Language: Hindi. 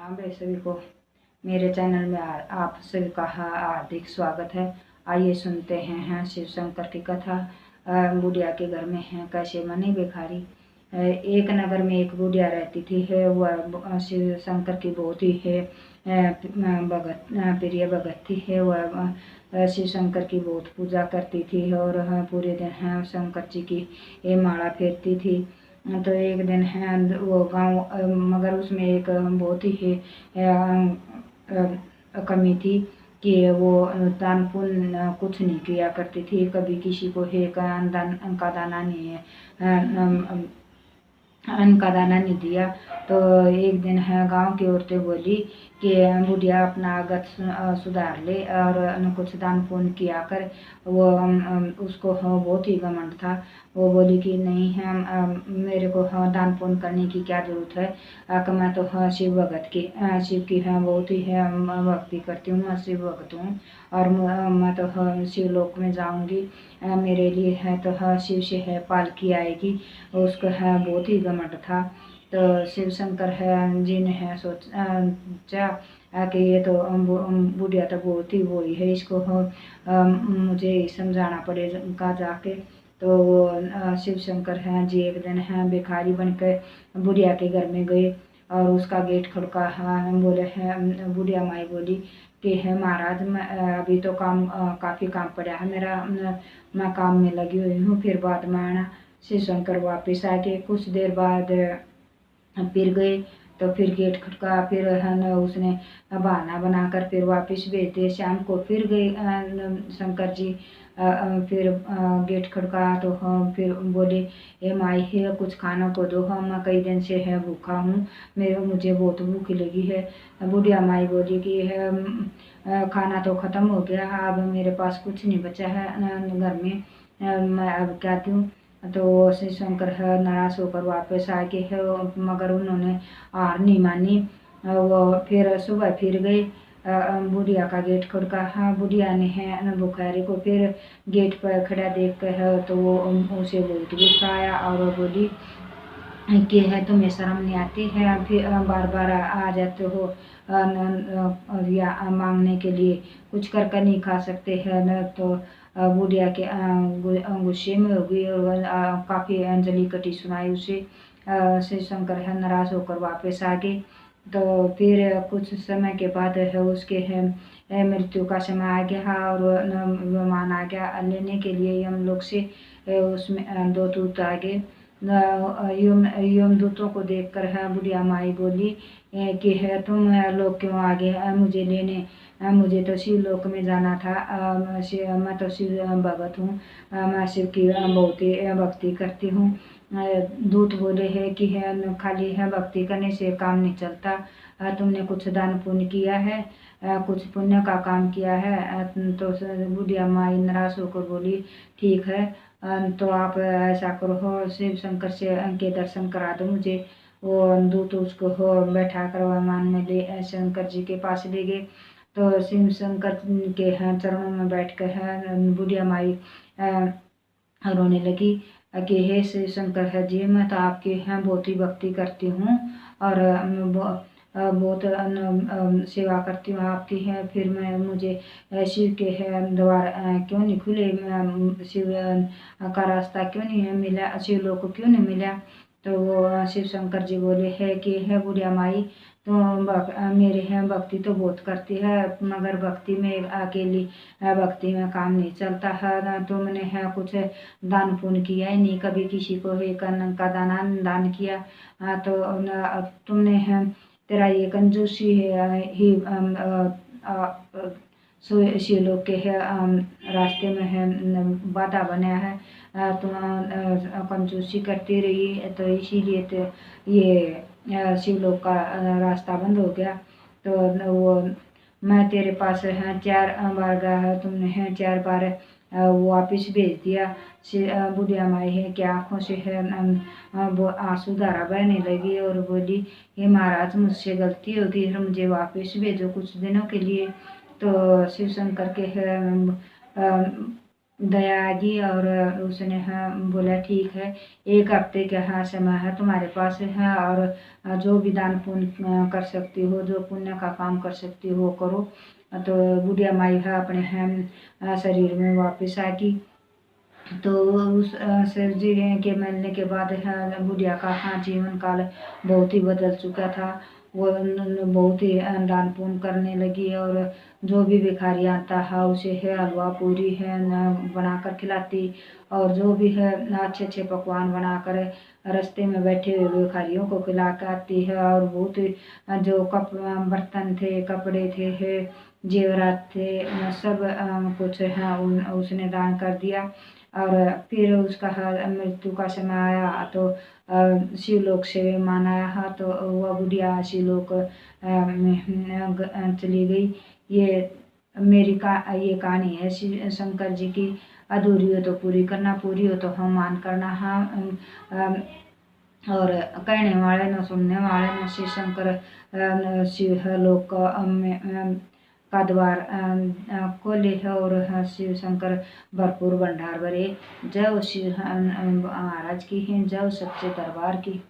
राम भाई सभी को मेरे चैनल में आप सभी का हार्दिक स्वागत है। आइए सुनते हैं शिव शंकर की कथा। बुढ़िया के घर में है कैसे मनी भिखारी। एक नगर में एक बुढ़िया रहती थी है। वह शिव शंकर की बहुत ही है भगत प्रिय भगत थी है। वह शिव शंकर की बहुत पूजा करती थी और पूरे दिन शंकर जी की ये माला फेरती थी। तो एक दिन है वो गांव मगर उसमें एक बहुत ही कमी थी कि वो दान पुण्य कुछ नहीं किया करती थी। कभी किसी को है दान का दाना नहीं है अन्न का दाना नहीं दिया। तो एक दिन है गांव की औरतें बोली कि बुढ़िया अपना आगत सुधार ले और कुछ दान पुण्य किया कर। वो उसको बहुत ही घमंड था। वो बोली कि नहीं है मेरे को दान पुण्य करने की क्या जरूरत है। मैं तो शिव भगत की शिव की बहुत ही भक्ति करती हूँ। मैं शिव भगत हूँ और मैं तो शिवलोक में जाऊंगी। मेरे लिए है तो शिव से है पालकी आएगी। उसको है बहुत ही घमंड था। तो शिव शंकर है जी ने है सोचा कि ये तो बुढ़िया तो बहुत ही वो ही है, इसको मुझे समझाना पड़ेगा जाके। तो वो शिव शंकर है जी एक दिन है भिखारी बनकर बुढ़िया के घर में गए और उसका गेट खड़का बोले है। बुढ़िया माई बोली कि है महाराज मैं अभी तो काम काफ़ी काम पड़ा है मेरा। मैं काम में लगी हुई हूँ, फिर बाद में आना। शिव शंकर वापिस आके कुछ देर बाद फिर गए। तो फिर गेट खटका, फिर है न उसने बहाना बनाकर फिर वापस भेज दिए। शाम को फिर गए शंकर जी। फिर गेट खड़का तो हम फिर बोले ए माई है कुछ खाना को दो, मैं कई दिन से है भूखा हूँ, मुझे बहुत भूख लगी है। बुढ़िया माई बोली कि है खाना तो ख़त्म हो गया, अब मेरे पास कुछ नहीं बचा है घर में, मैं अब क्या दूँ। तो शिव शंकर है नाराज होकर वापस आके है मगर उन्होंने हार नहीं मानी। वो फिर सुबह फिर गए। बुढ़िया का गेट खड़का। बुढ़िया ने है बुखारी को फिर गेट पर खड़ा देख कर है तो वो उसे बहुत गुस्सा आया और वो बोली कि है तुम्हें शर्म नहीं आती है, फिर बार बार आ जाते हो या मांगने के लिए, कुछ कर कर नहीं खा सकते हैं न। तो बुढ़िया के गुस्से में हो गई और काफ़ी अंजलि कटी सुनाई उसे। शिव शंकर है नाराज होकर वापस आ गए। तो फिर कुछ समय के बाद है उसके है मृत्यु का समय आ गया और विमान आ गया लेने के लिए यमलोक से। उसमें दो दूत आ गए। यमदूतों को देखकर है बुढ़िया माई बोली कि है तुम लोग क्यों आ गए मुझे लेने। मुझे तो शिव लोक में जाना था। मैं तो शिव भगत हूँ। मैं शिव की बहुत ही भक्ति करती हूँ। दूत बोले है कि है खाली है भक्ति करने से काम नहीं चलता। तुमने कुछ दान पुण्य किया है, कुछ पुण्य का काम किया है। तो बुढ़िया माई नाराज होकर बोली ठीक है तो आप ऐसा करो हो शिव शंकर से के दर्शन करा दो मुझे। वो दूत उसको बैठा कर विमान में ले शंकर जी के पास ले गए। तो शिव शंकर के चरणों में बैठ कर बुढ़िया माई रोने लगी कि हे शिव शंकर है जी मैं तो आपकी बहुत ही भक्ति करती हूँ और बहुत सेवा करती हूँ आपकी है। फिर मैं मुझे शिव के है द्वार क्यों नहीं खुले, शिव का रास्ता क्यों नहीं मिला, शिव लोक को क्यों नहीं मिला। तो वो शिव शंकर जी बोले है कि है बुढ़िया माई तो मेरे हैं भक्ति तो बहुत करती है मगर भक्ति में अकेली भक्ति में काम नहीं चलता है। तुमने है कुछ दान पुण्य किया ही नहीं, कभी किसी को एक अन्न का दान किया। तो तुमने है तेरा ये कंजूसी है ही शिवलोक के है रास्ते में है बाधा बना है। तुम कंजूसी करती रही तो इसीलिए तो ये शिवलोक का रास्ता बंद हो गया। तो वो मैं तेरे पास है 4 बार गया है, तुमने है 4 बार वो वापिस भेज दिया। बुढ़िया माई है कि आँखों से है वो आंसू धारा बहने लगी और बोली हे महाराज मुझसे गलती होगी, मुझे वापस भेजो कुछ दिनों के लिए। तो शिव शंकर के दया आ गई और उसने बोला ठीक है, 1 हफ्ते का समय है तुम्हारे पास है, और जो भी दान पुण्य कर सकती हो, जो पुण्य का काम कर सकती हो करो। तो बुढ़िया माई है अपने शरीर में वापस आ गई। तो उस शिव जी के मिलने के बाद बुढ़िया का जीवन काल बहुत ही बदल चुका था। वो बहुत ही दान पुण्य करने लगी, और जो भी भिखारी आता है उसे है हलवा पूरी है बनाकर खिलाती, और जो भी है अच्छे अच्छे पकवान बनाकर रास्ते में बैठे हुए भिखारियों को खिला कर आती है। और बहुत ही जो बर्तन थे, कपड़े थे, जेवरात थे, सब कुछ है उसने दान कर दिया। और फिर उसका मृत्यु का समय आया तो शिवलोक से विमान आया, तो वह बुढ़िया शिवलोक में चली गई। ये ये कहानी है शिव शंकर जी की। अधूरी हो तो पूरी करना, पूरी हो तो हम मान करना। और कहने वाले न सुनने वाले न शिव शंकर शिव लोक का द्वार खोले है, और शिव शंकर भरपूर भंडार भरे। जय शिव महाराज की है, जय सच्चे दरबार की।